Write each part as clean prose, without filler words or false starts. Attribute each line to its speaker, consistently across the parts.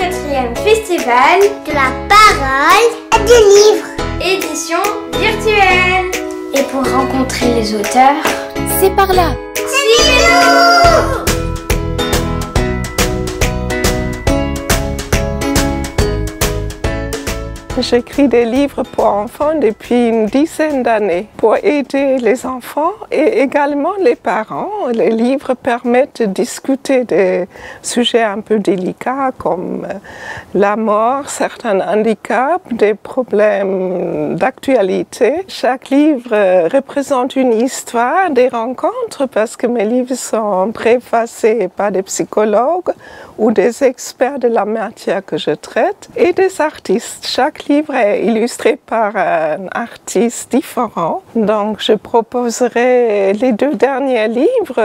Speaker 1: 4e festival de la parole et du livre, édition virtuelle. Et pour rencontrer les auteurs, c'est par là. Suivez-nous!
Speaker 2: J'écris des livres pour enfants depuis une dizaine d'années pour aider les enfants et également les parents. Les livres permettent de discuter des sujets un peu délicats comme la mort, certains handicaps, des problèmes d'actualité. Chaque livre représente une histoire, des rencontres, parce que mes livres sont préfacés par des psychologues ou des experts de la matière que je traite et des artistes. Chaque livre est illustré par un artiste différent. Donc, je proposerai les 2 derniers livres.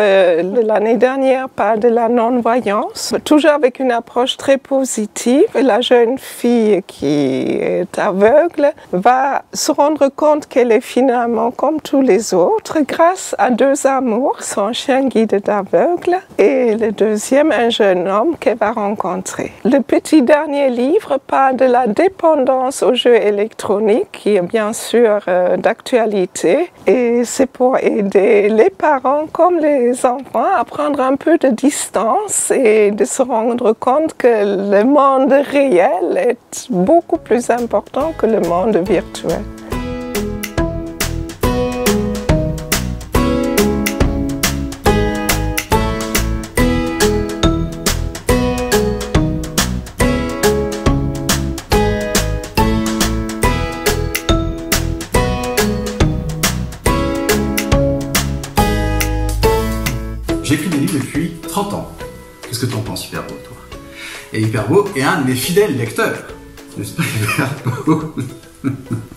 Speaker 2: L'année dernière, parle de la non-voyance, toujours avec une approche très positive. La jeune fille qui est aveugle va se rendre compte qu'elle est finalement comme tous les autres grâce à 2 amours, son chien guide d'aveugle et le deuxième, un jeune homme qu'elle va rencontrer. Le petit dernier livre parle de la dépendance aux jeux électroniques, qui est bien sûr d'actualité, et c'est pour aider les parents comme les enfants à prendre un peu de distance et de se rendre compte que le monde réel est beaucoup plus important que le monde virtuel.
Speaker 3: J'écris des livres depuis 30 ans. Qu'est-ce que t'en penses, Hyperbeau, toi? Et Hyperbeau est un de mes fidèles lecteurs. N'est-ce pas, Hyperbeau?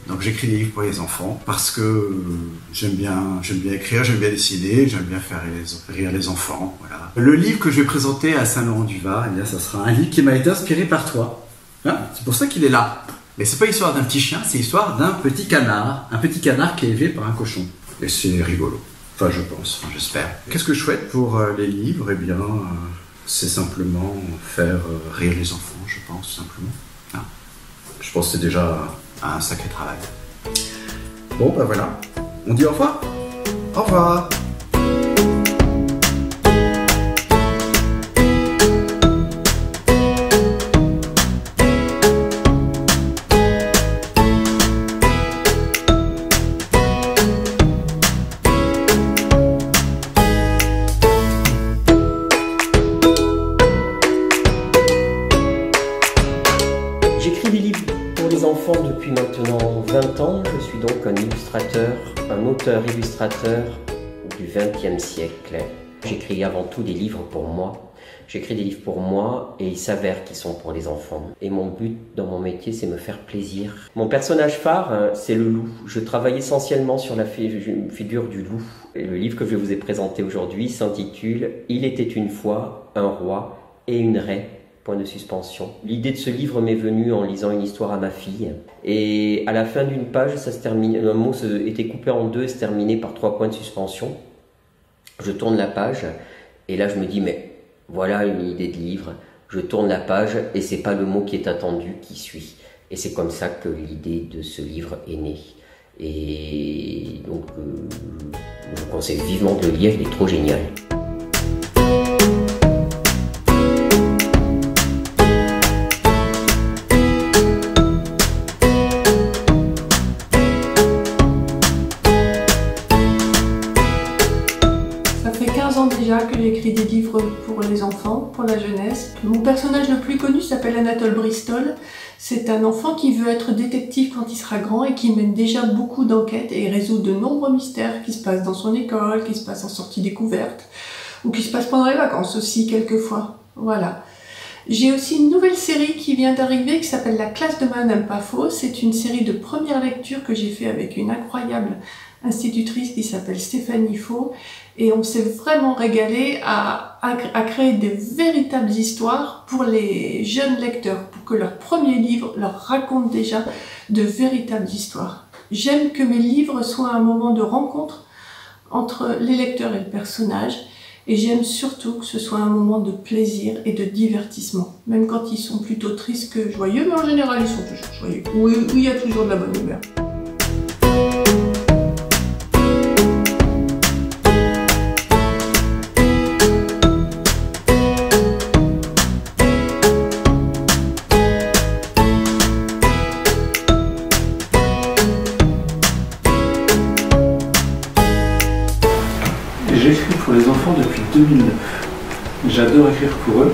Speaker 3: Donc j'écris des livres pour les enfants parce que j'aime bien écrire, j'aime bien dessiner, j'aime bien faire rire les enfants. Voilà. Le livre que je vais présenter à Saint-Laurent-du-Var, eh bien, ça sera un livre qui m'a été inspiré par toi. Hein, c'est pour ça qu'il est là. Mais c'est pas l'histoire d'un petit chien, c'est l'histoire d'un petit canard. Un petit canard qui est élevé par un cochon. Et c'est rigolo. Enfin, je pense, j'espère. Qu'est-ce que je souhaite pour les livres? Eh bien, c'est simplement faire rire les enfants, je pense, simplement. Hein, je pense que c'est déjà un sacré travail. Bon, ben voilà. On dit au revoir. Au revoir.
Speaker 4: J'écris des livres pour les enfants depuis maintenant 20 ans. Je suis donc un illustrateur, un auteur-illustrateur du XXe siècle. J'écris avant tout des livres pour moi. J'écris des livres pour moi et il s'avère qu'ils sont pour les enfants. Et mon but dans mon métier, c'est me faire plaisir. Mon personnage phare, c'est le loup. Je travaille essentiellement sur la figure du loup. Et le livre que je vous ai présenté aujourd'hui s'intitule « Il était une fois un roi et une raie ». Point de suspension. L'idée de ce livre m'est venue en lisant une histoire à ma fille. Et à la fin d'une page, ça se termine. Le mot était coupé en 2 et se terminait par 3 points de suspension. Je tourne la page et là je me dis mais voilà une idée de livre. Je tourne la page et c'est pas le mot qui est attendu qui suit. Et c'est comme ça que l'idée de ce livre est née. Et donc je vous conseille vivement de le lire, il est trop génial.
Speaker 5: Déjà que j'écris des livres pour les enfants, pour la jeunesse. Mon personnage le plus connu s'appelle Anatole Bristol. C'est un enfant qui veut être détective quand il sera grand et qui mène déjà beaucoup d'enquêtes et résout de nombreux mystères qui se passent dans son école, qui se passent en sortie découverte ou qui se passent pendant les vacances aussi quelquefois. Voilà. J'ai aussi une nouvelle série qui vient d'arriver qui s'appelle La classe de Madame Pafo. C'est une série de première lecture que j'ai fait avec une incroyable institutrice qui s'appelle Stéphanie Faux. Et on s'est vraiment régalé à créer des véritables histoires pour les jeunes lecteurs, pour que leur premier livre leur raconte déjà de véritables histoires. J'aime que mes livres soient un moment de rencontre entre les lecteurs et le personnage, Et j'aime surtout que ce soit un moment de plaisir et de divertissement. Même quand ils sont plutôt tristes que joyeux, mais en général ils sont toujours joyeux. Oui, il y a toujours de la bonne humeur.
Speaker 6: J'écris pour les enfants depuis 2009. J'adore écrire pour eux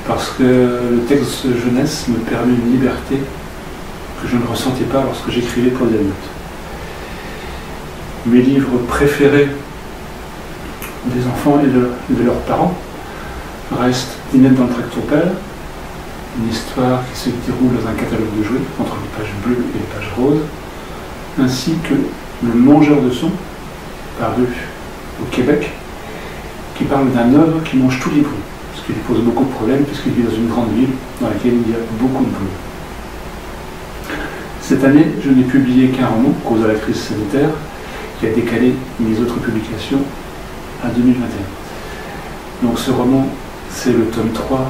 Speaker 6: parce que le texte jeunesse me permet une liberté que je ne ressentais pas lorsque j'écrivais pour les adultes. Mes livres préférés des enfants et de leurs parents restent Dinette dans le tractopelle, une histoire qui se déroule dans un catalogue de jouets entre les pages bleues et les pages roses, ainsi que Le mangeur de son, paru au Québec, qui parle d'un ogre qui mange tous les bruits, ce qui lui pose beaucoup de problèmes puisqu'il vit dans une grande ville dans laquelle il y a beaucoup de bruit. Cette année, je n'ai publié qu'un roman, à cause de la crise sanitaire, qui a décalé mes autres publications à 2021. Donc ce roman, c'est le tome 3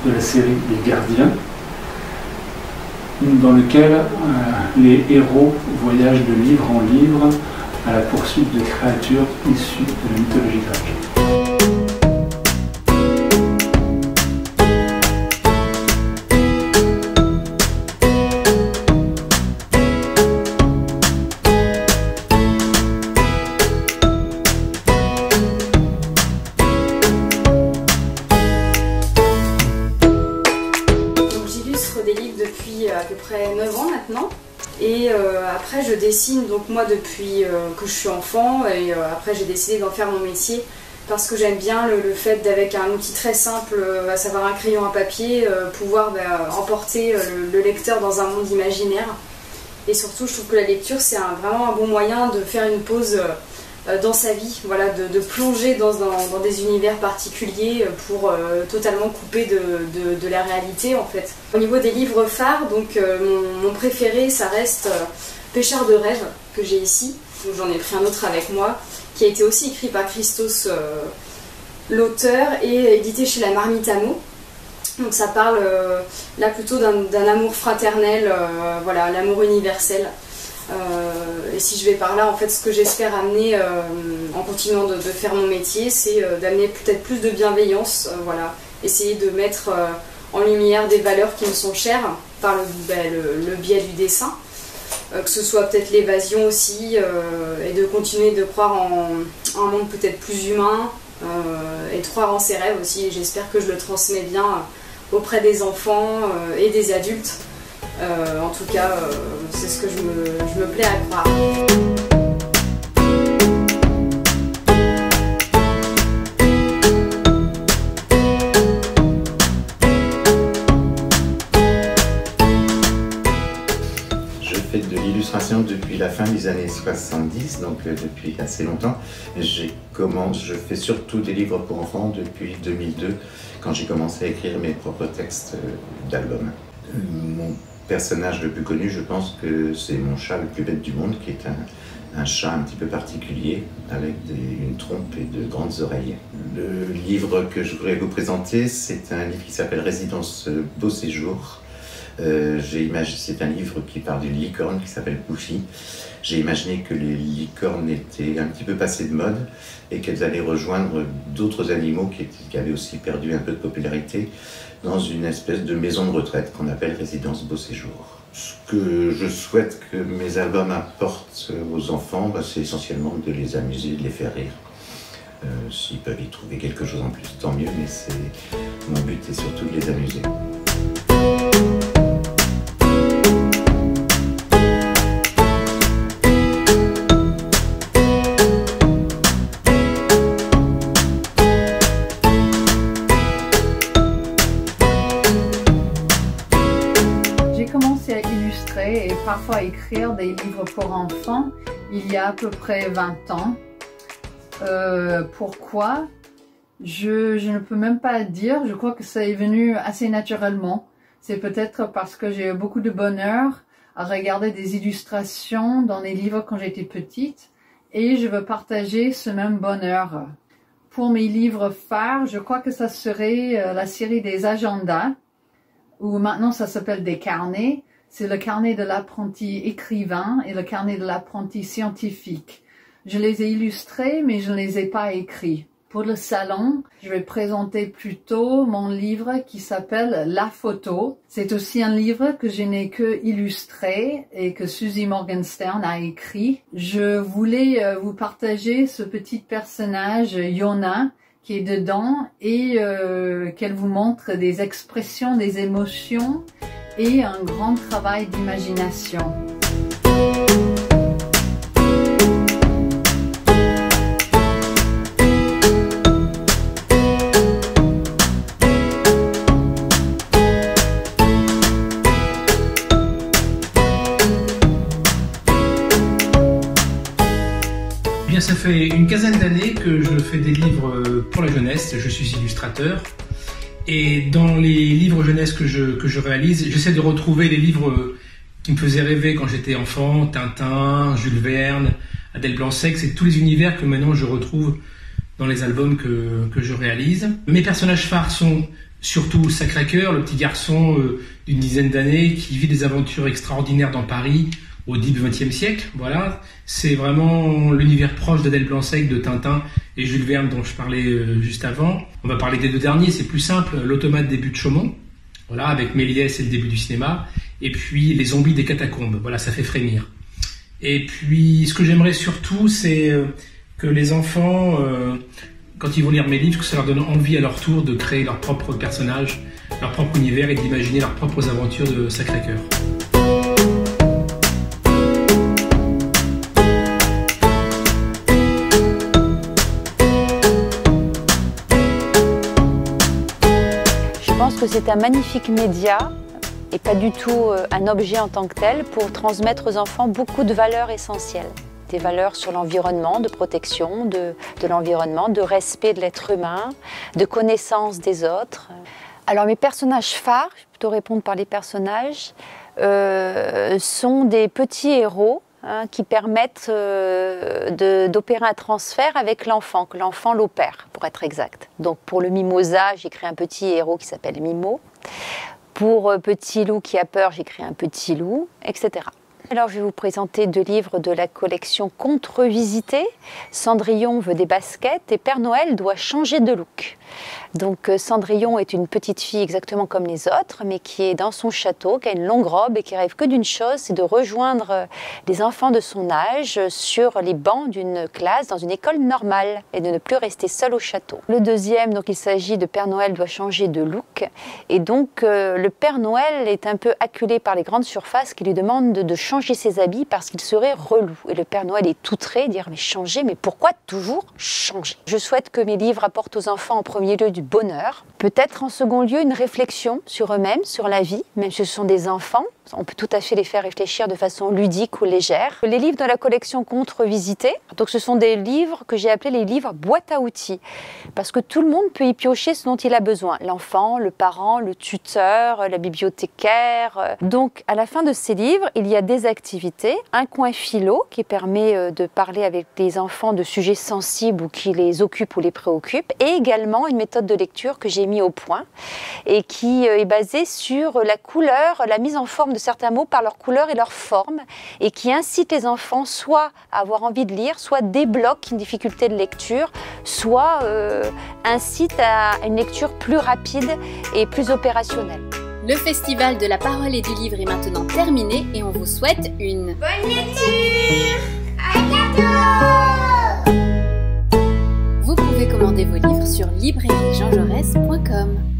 Speaker 6: de la série Les Gardiens, dans lequel les héros voyagent de livre en livre à la poursuite de créatures issues de la mythologie grecque.
Speaker 7: J'illustre des livres depuis à peu près 9 ans maintenant. Et après je dessine donc moi depuis que je suis enfant et après j'ai décidé d'en faire mon métier parce que j'aime bien le fait d'avec un outil très simple, à savoir un crayon à papier, pouvoir emporter le lecteur dans un monde imaginaire. Et surtout je trouve que la lecture c'est vraiment un bon moyen de faire une pause dans sa vie, voilà, de plonger dans des univers particuliers pour totalement couper de la réalité en fait. Au niveau des livres phares, donc mon préféré ça reste Pêcheur de rêves que j'ai ici. J'en ai pris un autre avec moi qui a été aussi écrit par Christos l'auteur et édité chez la Marmite Amo. Donc ça parle là plutôt d'un amour fraternel, voilà, l'amour universel. Et si je vais par là, en fait, ce que j'espère amener en continuant de faire mon métier, c'est d'amener peut-être plus de bienveillance, voilà, essayer de mettre en lumière des valeurs qui me sont chères par le biais du dessin, que ce soit peut-être l'évasion aussi, et de continuer de croire en un monde peut-être plus humain, et de croire en ses rêves aussi, et j'espère que je le transmets bien auprès des enfants et des adultes. En tout cas, c'est ce que je me plais à croire.
Speaker 8: Je fais de l'illustration depuis la fin des années 70, donc depuis assez longtemps. Je fais surtout des livres pour enfants depuis 2002, quand j'ai commencé à écrire mes propres textes d'albums. Mon personnage le plus connu, je pense que c'est mon chat le plus bête du monde, qui est un chat un petit peu particulier, avec une trompe et de grandes oreilles. Le livre que je voudrais vous présenter, c'est un livre qui s'appelle Résidence Beau Séjour. C'est un livre qui parle d'une licorne qui s'appelle Poufy. J'ai imaginé que les licornes étaient un petit peu passées de mode et qu'elles allaient rejoindre d'autres animaux qui avaient aussi perdu un peu de popularité dans une espèce de maison de retraite qu'on appelle Résidence Beau Séjour. Ce que je souhaite que mes albums apportent aux enfants, c'est essentiellement de les amuser, de les faire rire. S'ils peuvent y trouver quelque chose en plus, tant mieux, mais mon but est surtout de les amuser.
Speaker 9: Et parfois écrire des livres pour enfants il y a à peu près 20 ans. Pourquoi? Je ne peux même pas dire, je crois que ça est venu assez naturellement. C'est peut-être parce que j'ai eu beaucoup de bonheur à regarder des illustrations dans les livres quand j'étais petite et je veux partager ce même bonheur. pour mes livres phares, je crois que ça serait la série des agendas, ou maintenant ça s'appelle des carnets. C'est le carnet de l'apprenti écrivain et le carnet de l'apprenti scientifique. Je les ai illustrés, mais je ne les ai pas écrits. Pour le salon, je vais présenter plutôt mon livre qui s'appelle La photo. C'est aussi un livre que je n'ai que illustré et que Susie Morgenstern a écrit. Je voulais vous partager ce petit personnage, Yona, qui est dedans et qu'elle vous montre des expressions, des émotions et un grand travail d'imagination.
Speaker 10: Ça fait une quinzaine d'années que je fais des livres pour la jeunesse, je suis illustrateur. Et dans les livres jeunesse que je réalise, j'essaie de retrouver les livres qui me faisaient rêver quand j'étais enfant, Tintin, Jules Verne, Adèle Blanc-Sec, c'est tous les univers que maintenant je retrouve dans les albums que je réalise. Mes personnages phares sont surtout Sacré-Cœur, le petit garçon d'une dizaine d'années qui vit des aventures extraordinaires dans Paris, au début du XXe siècle, voilà. C'est vraiment l'univers proche d'Adèle Blanc-Sec, de Tintin et Jules Verne dont je parlais juste avant. On va parler des deux derniers, c'est plus simple. L'Automate des buts de Chaumont, voilà, avec Méliès et le début du cinéma. Et puis Les zombies des catacombes, voilà, ça fait frémir. Et puis, ce que j'aimerais surtout, c'est que les enfants, quand ils vont lire mes livres, que ça leur donne envie à leur tour de créer leur propre personnage, leur propre univers et d'imaginer leurs propres aventures de Sacré-Cœur.
Speaker 11: Je pense que c'est un magnifique média et pas du tout un objet en tant que tel pour transmettre aux enfants beaucoup de valeurs essentielles. Des valeurs sur l'environnement, de protection de l'environnement, de respect de l'être humain, de connaissance des autres. Alors mes personnages phares, je vais plutôt répondre par les personnages, sont des petits héros qui permettent d'opérer un transfert avec l'enfant, que l'enfant l'opère, pour être exact. Donc pour le Mimosa, j'ai créé un petit héros qui s'appelle Mimo. Pour Petit Loup qui a peur, j'ai créé un petit loup, etc. Alors je vais vous présenter deux livres de la collection Contre-visité. Cendrillon veut des baskets et Père Noël doit changer de look. Donc Cendrillon est une petite fille exactement comme les autres, mais qui est dans son château, qui a une longue robe et qui rêve que d'une chose, c'est de rejoindre les enfants de son âge sur les bancs d'une classe dans une école normale et de ne plus rester seule au château. Le deuxième, donc il s'agit de Père Noël doit changer de look. Et donc le Père Noël est un peu acculé par les grandes surfaces qui lui demandent de changer ses habits parce qu'il serait relou. Et le Père Noël est outré, dire mais changer, mais pourquoi toujours changer? Je souhaite que mes livres apportent aux enfants en premier lieu du bonheur, peut-être en second lieu une réflexion sur eux-mêmes, sur la vie, même si ce sont des enfants. On peut tout à fait les faire réfléchir de façon ludique ou légère. Les livres de la collection Contre-visité, donc ce sont des livres que j'ai appelés les livres boîte à outils, parce que tout le monde peut y piocher ce dont il a besoin. L'enfant, le parent, le tuteur, la bibliothécaire. Donc à la fin de ces livres, il y a des activités, un coin philo qui permet de parler avec les enfants de sujets sensibles ou qui les occupent ou les préoccupent, et également une méthode de lecture que j'ai mis au point et qui est basée sur la couleur, la mise en forme de certains mots par leur couleur et leur forme, et qui incite les enfants soit à avoir envie de lire, soit débloque une difficulté de lecture, soit incite à une lecture plus rapide et plus opérationnelle.
Speaker 1: Le festival de la parole et du livre est maintenant terminé et on vous souhaite une bonne lecture. À bientôt. Vous pouvez commander vos livres sur librairiejeanjaurès.com.